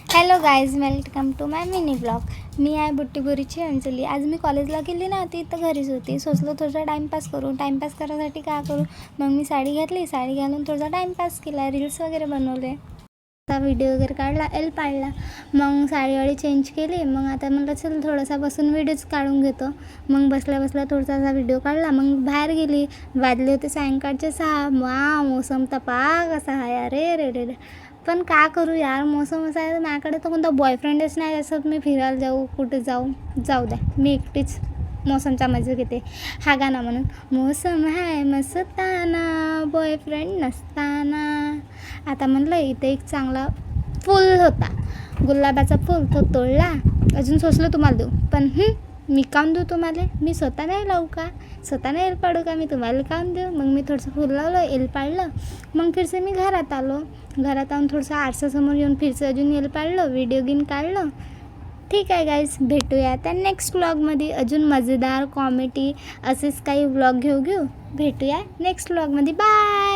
Hello guys, welcome to my mini blog. मी आहे बुट्टीबोरीची अंजली. आज मी कॉलेजला गेली ना, ती तर घरीच होती. सोचलो थोडा टाईमपास करू. टाईमपास करायसाठी काय करू, मग मी साडी घातली. साडी घालून थोडा टाईमपास केला, रील्स वगैरे बनवले, आता व्हिडिओ वगैरे काढला, एल पाडला. मग साडीवाडी चेंज केली. मग आता म्हटलं चल थोडासा बसून व्हिडिओज काढून घेतो. मग बसल्या बसल्या थोडासा व्हिडिओ काढला. मग बाहेर गेली. वाजले होते सायंकाळचे 6. मोसम तपा कसा आहे, अरे रे रे. पण का करू यार, मोसम असा आहे. माझ्याकडे तर कोणता बॉयफ्रेंडच नाही असं मी फिरायला जाऊ, कुठे जाऊ द्या, मी एकटीच मौसमचा मजा घेते. हा गाणं म्हणून, मौसम है मस्ताना बॉयफ्रेंड नसताना. आता म्हणलं इथे एक चांगला फूल होता, गुलाबाचा फूल, तो तोडला. अजून सोचलं तुम्हाला देऊ, पण मी काऊन देऊ तुम्हाला, मी स्वतः नाही लावू का, स्वतः नाही एल पाडू का, मी तुम्हाला काऊन देऊ. मग मी थोडंसं फूल लावलं, एल पाडलं. मग फिरसे मी घरात आलो. घरात आणून थोडंसं आरसासमोर येऊन फिरसे अजून एल पाडलं, व्हिडिओ गेम काढलं. ठीक आहे गाईज, भेटूया त्या नेक्स्ट व्लॉगमध्ये. अजून मजेदार कॉमेडी असेच काही व्लॉग घेऊ भेटूया नेक्स्ट व्लॉगमध्ये. बाय.